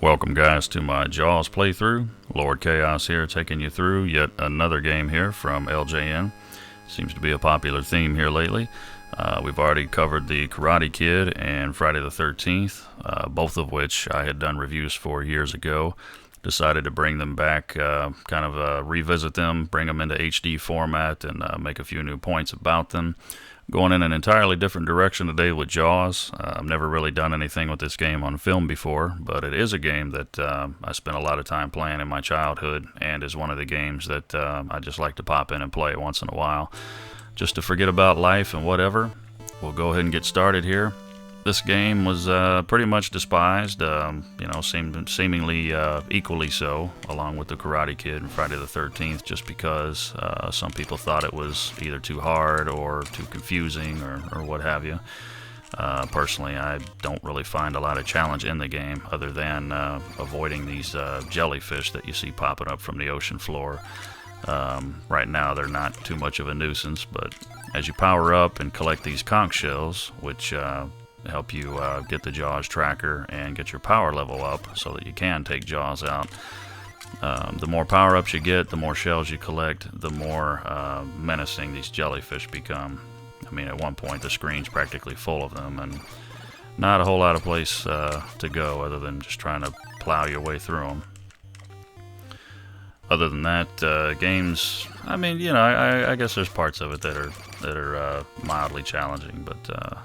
Welcome guys to my Jaws playthrough. Lord Kayoss here, taking you through yet another game here from LJN. Seems to be a popular theme here lately. We've already covered the Karate Kid and Friday the 13th, both of which I had done reviews for years ago. Decided to bring them back, revisit them, bring them into HD format, and make a few new points about them. Going in an entirely different direction today with Jaws. I've never really done anything with this game on film before, but it is a game that I spent a lot of time playing in my childhood, and is one of the games that I just like to pop in and play once in a while, just to forget about life and whatever. We'll go ahead and get started here. This game was pretty much despised, seemingly equally so, along with the Karate Kid and Friday the 13th, just because some people thought it was either too hard or too confusing or what have you. Personally, I don't really find a lot of challenge in the game other than avoiding these jellyfish that you see popping up from the ocean floor. Right now they're not too much of a nuisance, but as you power up and collect these conch shells, which help you get the Jaws tracker and get your power level up so that you can take Jaws out. The more power-ups you get, the more shells you collect, the more menacing these jellyfish become. I mean, at one point the screen's practically full of them, and not a whole lot of place to go other than just trying to plow your way through them. Other than that, games, I mean, you know, I guess there's parts of it that are mildly challenging, but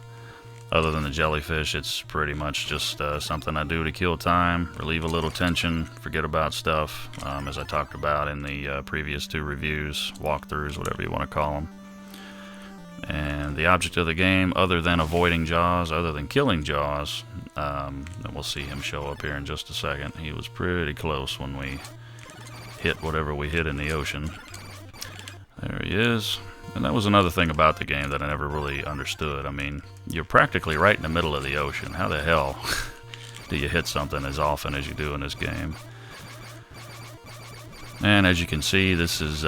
other than the jellyfish, it's pretty much just something I do to kill time, relieve a little tension, forget about stuff, as I talked about in the previous two reviews, walkthroughs, whatever you want to call them. And the object of the game, other than avoiding Jaws, other than killing Jaws, and we'll see him show up here in just a second. He was pretty close when we hit whatever we hit in the ocean. There he is. And that was another thing about the game that I never really understood. I mean, you're practically right in the middle of the ocean. How the hell do you hit something as often as you do in this game? And as you can see, this is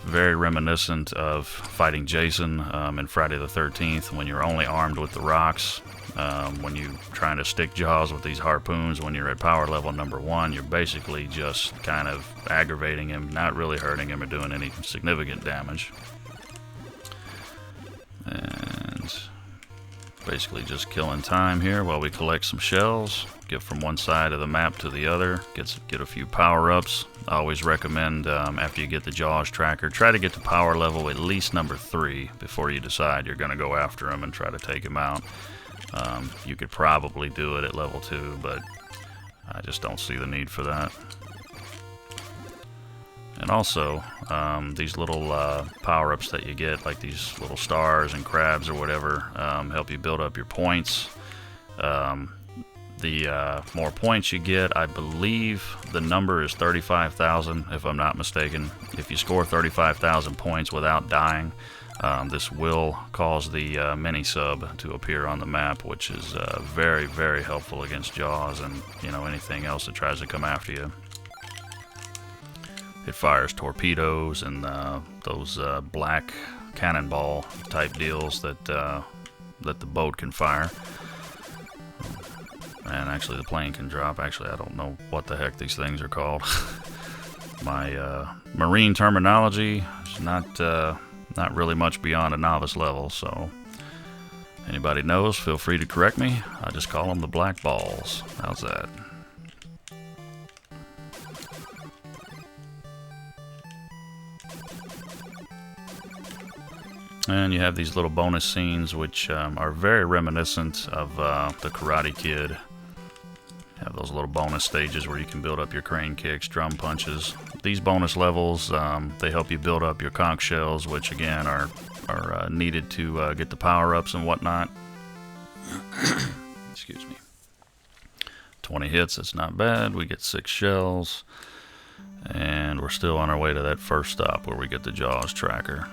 very reminiscent of fighting Jason in Friday the 13th, when you're only armed with the rocks. When you're trying to stick Jaws with these harpoons, when you're at power level number 1, you're basically just kind of aggravating him, not really hurting him or doing any significant damage. And basically just killing time here while we collect some shells, get from one side of the map to the other, get a few power-ups. I always recommend after you get the Jaws tracker, try to get to power level at least number 3 before you decide you're going to go after him and try to take him out. You could probably do it at level 2, but I just don't see the need for that. And also, these little power-ups that you get, like these little stars and crabs or whatever, help you build up your points. The more points you get, I believe the number is 35,000, if I'm not mistaken. If you score 35,000 points without dying, this will cause the mini-sub to appear on the map, which is very, very helpful against Jaws and, you know, anything else that tries to come after you. It fires torpedoes and those black cannonball type deals that the boat can fire. And actually the plane can drop. Actually, I don't know what the heck these things are called. My marine terminology is not really much beyond a novice level, so anybody knows, feel free to correct me. I just call them the black balls. How's that? And you have these little bonus scenes which are very reminiscent of the Karate Kid. You have those little bonus stages where you can build up your crane kicks, drum punches. These bonus levels, they help you build up your conch shells, which again are needed to get the power-ups and whatnot. Excuse me. 20 hits, that's not bad. We get 6 shells. And we're still on our way to that first stop where we get the Jaws tracker.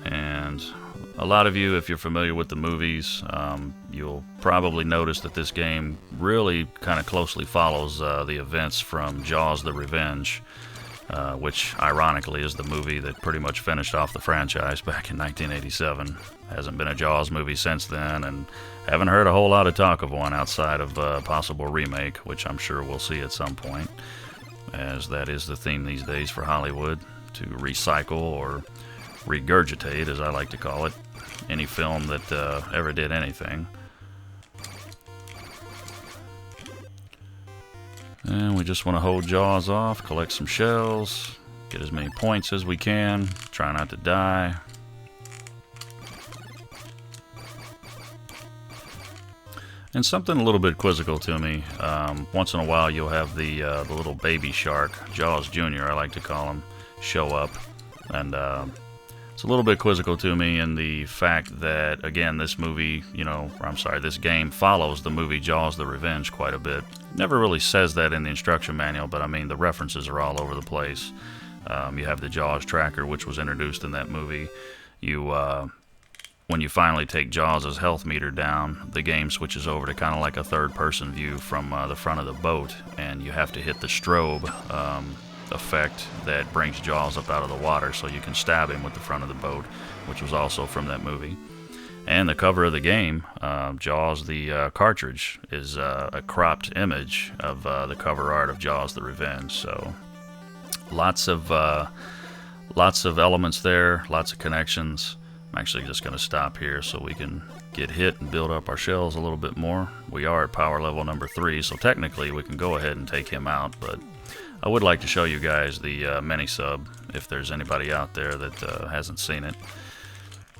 And a lot of you, if you're familiar with the movies, you'll probably notice that this game really kind of closely follows the events from Jaws the Revenge. which ironically is the movie that pretty much finished off the franchise back in 1987. Hasn't been a Jaws movie since then, and haven't heard a whole lot of talk of one outside of a possible remake, which I'm sure we'll see at some point, as that is the theme these days for Hollywood, to recycle or regurgitate, as I like to call it, any film that ever did anything. And we just want to hold Jaws off, collect some shells, get as many points as we can, try not to die. And something a little bit quizzical to me, once in a while you'll have the little baby shark, Jaws Jr. I like to call him, show up. And it's a little bit quizzical to me in the fact that, again, this movie, this game follows the movie Jaws: The Revenge quite a bit. Never really says that in the instruction manual, but I mean, the references are all over the place. You have the Jaws tracker, which was introduced in that movie. When you finally take Jaws' health meter down, the game switches over to kind of like a third-person view from the front of the boat, and you have to hit the strobe effect that brings Jaws up out of the water so you can stab him with the front of the boat, which was also from that movie. And the cover of the game, Jaws the cartridge, is a cropped image of the cover art of Jaws: The Revenge. So lots of elements there, lots of connections. I'm actually just going to stop here so we can get hit and build up our shells a little bit more. We are at power level number 3, so technically we can go ahead and take him out, but I would like to show you guys the mini-sub if there's anybody out there that hasn't seen it.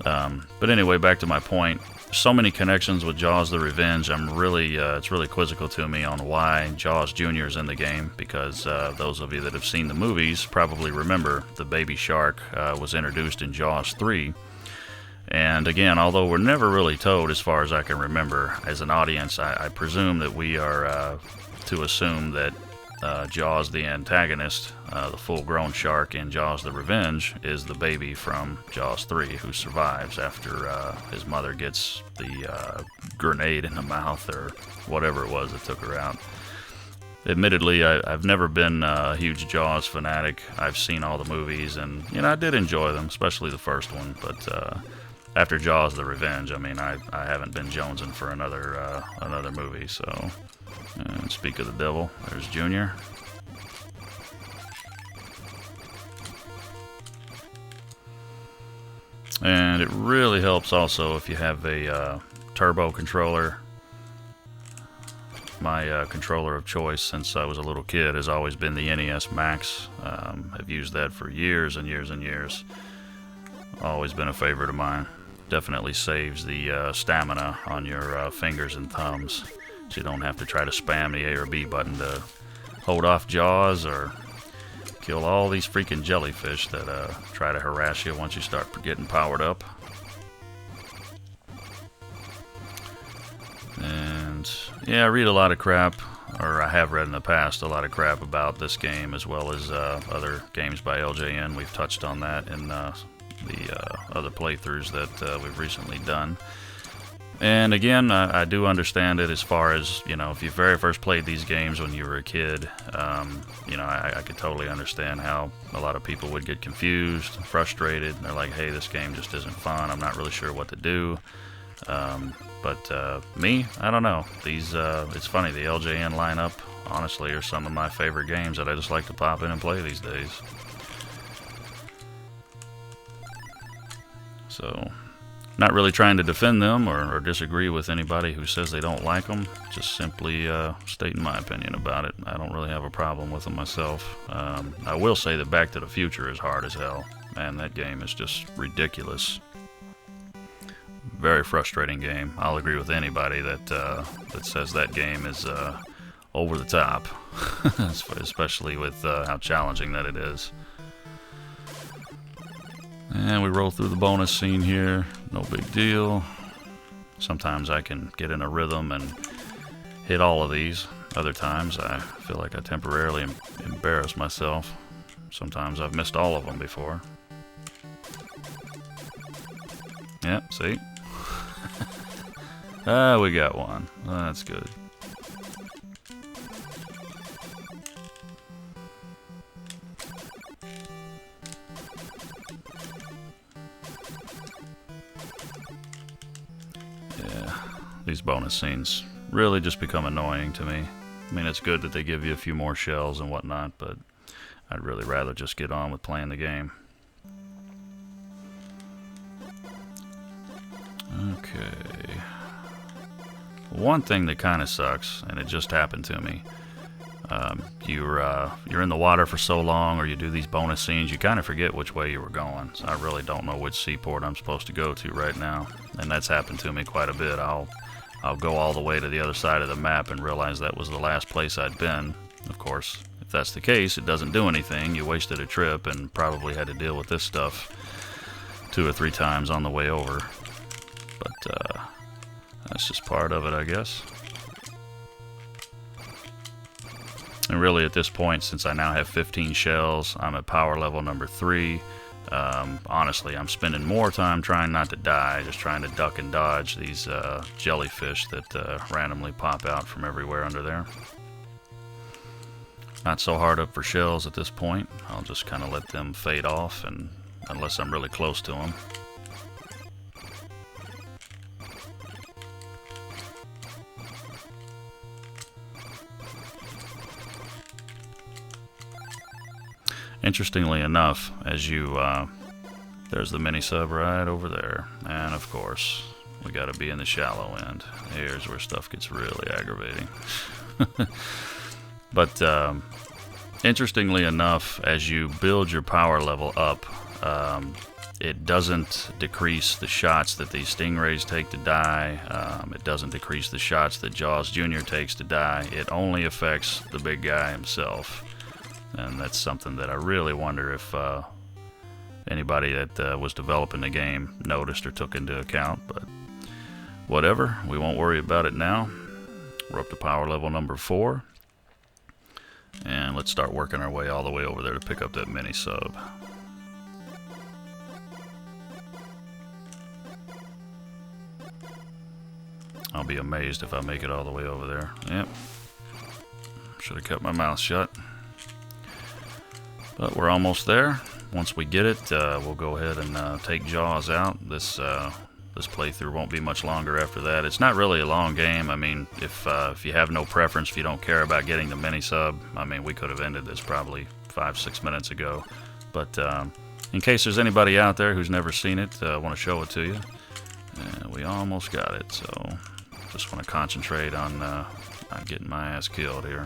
But anyway, back to my point. So many connections with Jaws: The Revenge. It's really quizzical to me on why Jaws Jr. is in the game, because those of you that have seen the movies probably remember the baby shark was introduced in Jaws 3. And again, although we're never really told, as far as I can remember, as an audience, I presume that we are to assume that Jaws, the antagonist, the full-grown shark in Jaws: The Revenge, is the baby from Jaws 3 who survives after his mother gets the grenade in the mouth or whatever it was that took her out. Admittedly, I've never been a huge Jaws fanatic. I've seen all the movies, and I did enjoy them, especially the first one. But after Jaws: The Revenge, I mean, I haven't been jonesing for another movie. So, and speak of the devil, there's Junior. And it really helps also if you have a turbo controller. My controller of choice since I was a little kid has always been the NES Max. I've used that for years and years and years. Always been a favorite of mine. Definitely saves the stamina on your fingers and thumbs, so you don't have to try to spam the A or B button to hold off Jaws or kill all these freaking jellyfish that try to harass you once you start getting powered up. And yeah, I read a lot of crap, or I have read in the past a lot of crap about this game, as well as other games by LJN. We've touched on that in the other playthroughs that we've recently done. And again, I do understand it as far as, if you very first played these games when you were a kid, I could totally understand how a lot of people would get confused, frustrated, and they're like, hey, this game just isn't fun, I'm not really sure what to do. But me, I don't know. These, it's funny, the LJN lineup, honestly, are some of my favorite games that I just like to pop in and play these days. So, not really trying to defend them or disagree with anybody who says they don't like them. Just simply stating my opinion about it. I don't really have a problem with them myself. I will say that Back to the Future is hard as hell. Man, that game is just ridiculous. Very frustrating game. I'll agree with anybody that says that game is over the top, especially with how challenging that it is. And we roll through the bonus scene here. No big deal. Sometimes I can get in a rhythm and hit all of these. Other times I feel like I temporarily embarrass myself. Sometimes I've missed all of them before. Yep, see? We got one. That's good. bonus scenes really just become annoying to me. I mean, it's good that they give you a few more shells and whatnot, but I'd really rather just get on with playing the game. Okay. One thing that kind of sucks, and it just happened to me, you're in the water for so long, or you do these bonus scenes, you kind of forget which way you were going. So I really don't know which seaport I'm supposed to go to right now, and that's happened to me quite a bit. I'll go all the way to the other side of the map and realize that was the last place I'd been. Of course, if that's the case, it doesn't do anything. You wasted a trip and probably had to deal with this stuff 2 or 3 times on the way over. But that's just part of it, I guess. And really at this point, since I now have 15 shells, I'm at power level number 3. Honestly, I'm spending more time trying not to die, just trying to duck and dodge these jellyfish that randomly pop out from everywhere under there. Not so hard up for shells at this point. I'll just kind of let them fade off, and unless I'm really close to them. Interestingly enough, as you, there's the mini sub right over there, and of course, we got to be in the shallow end. Here's where stuff gets really aggravating. But interestingly enough, as you build your power level up, it doesn't decrease the shots that these stingrays take to die. It doesn't decrease the shots that Jaws Jr. takes to die. It only affects the big guy himself. And that's something that I really wonder if anybody that was developing the game noticed or took into account. But whatever, we won't worry about it now. We're up to power level number 4. And let's start working our way all the way over there to pick up that mini sub. I'll be amazed if I make it all the way over there. Yep. Should have kept my mouth shut. But we're almost there. Once we get it, we'll go ahead and take Jaws out. This playthrough won't be much longer after that. It's not really a long game. I mean, if you have no preference, if you don't care about getting the mini sub, I mean, we could have ended this probably 5-6 minutes ago. But in case there's anybody out there who's never seen it, I want to show it to you. And we almost got it, so just want to concentrate on not getting my ass killed here.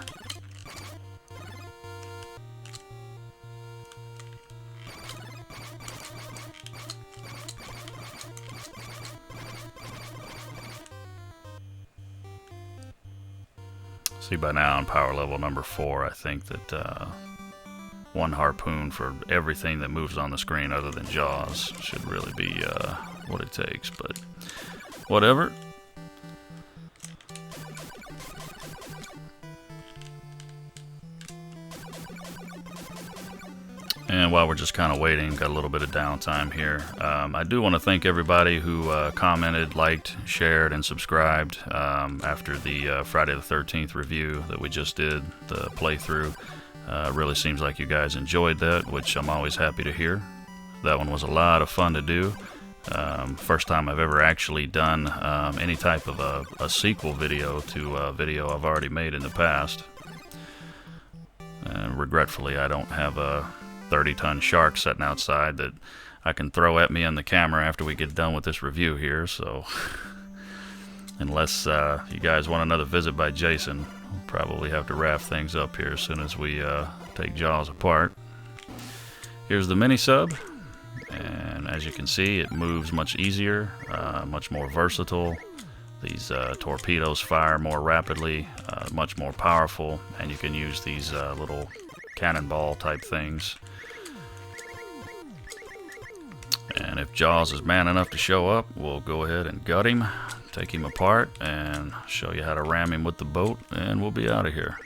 See, by now on power level number 4, I think that 1 harpoon for everything that moves on the screen other than Jaws should really be what it takes, but whatever. And while we're just kind of waiting, got a little bit of downtime here. I do want to thank everybody who commented, liked, shared, and subscribed after the Friday the 13th review that we just did, the playthrough. Really seems like you guys enjoyed that, which I'm always happy to hear. That one was a lot of fun to do. First time I've ever actually done any type of a sequel video to a video I've already made in the past. And regretfully, I don't have a 30-ton shark sitting outside that I can throw at me on the camera after we get done with this review here, so unless you guys want another visit by Jason, we'll probably have to wrap things up here as soon as we take Jaws apart. Here's the mini sub, and as you can see, it moves much easier, much more versatile. These torpedoes fire more rapidly, much more powerful, and you can use these little cannonball type things. And if Jaws is man enough to show up, we'll go ahead and gut him, take him apart, and show you how to ram him with the boat, and we'll be out of here.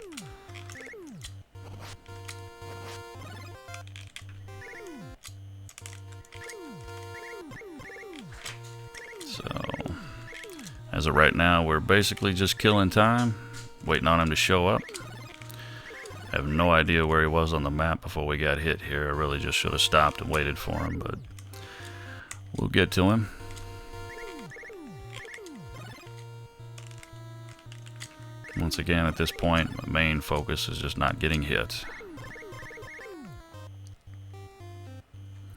So, as of right now, we're basically just killing time, waiting on him to show up. I have no idea where he was on the map before we got hit here. I really just should have stopped and waited for him, but we'll get to him. Once again, at this point, my main focus is just not getting hit.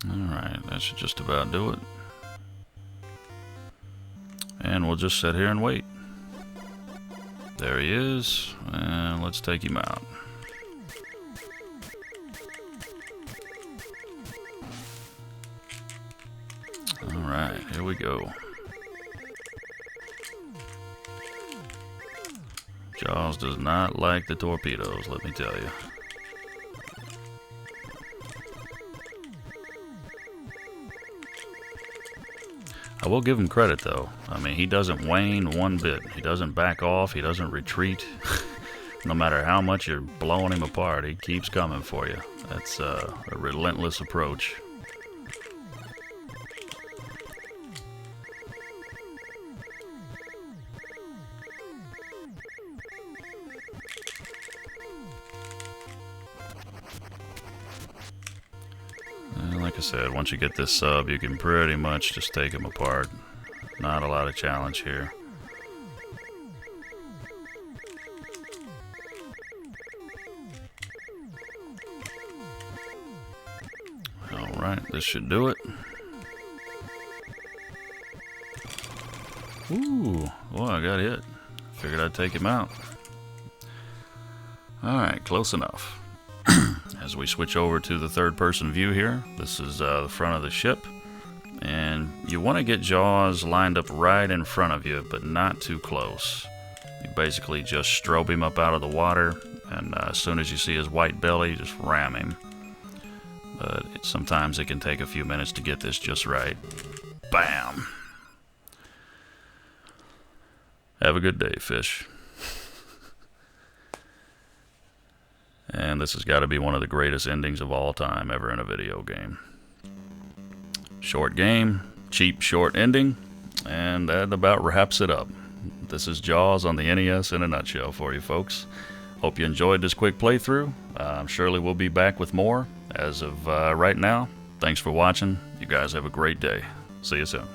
Alright, that should just about do it. And we'll just sit here and wait. There he is, and let's take him out. Alright, here we go. Jaws does not like the torpedoes, let me tell you. I will give him credit though. I mean, he doesn't wane one bit. He doesn't back off. He doesn't retreat. No matter how much you're blowing him apart, he keeps coming for you. That's a relentless approach. And like I said, once you get this sub, you can pretty much just take him apart. Not a lot of challenge here. Alright, this should do it. Ooh, boy, I got hit. Figured I'd take him out. Alright, close enough. As we switch over to the third-person view here, this is the front of the ship. And you want to get Jaws lined up right in front of you, but not too close. You basically just strobe him up out of the water, and as soon as you see his white belly, just ram him. But sometimes it can take a few minutes to get this just right. Bam! Have a good day, fish. And this has got to be one of the greatest endings of all time ever in a video game. Short game, cheap short ending, and that about wraps it up. This is Jaws on the NES in a nutshell for you folks. Hope you enjoyed this quick playthrough. Surely we'll be back with more. As of right now, thanks for watching. You guys have a great day. See you soon.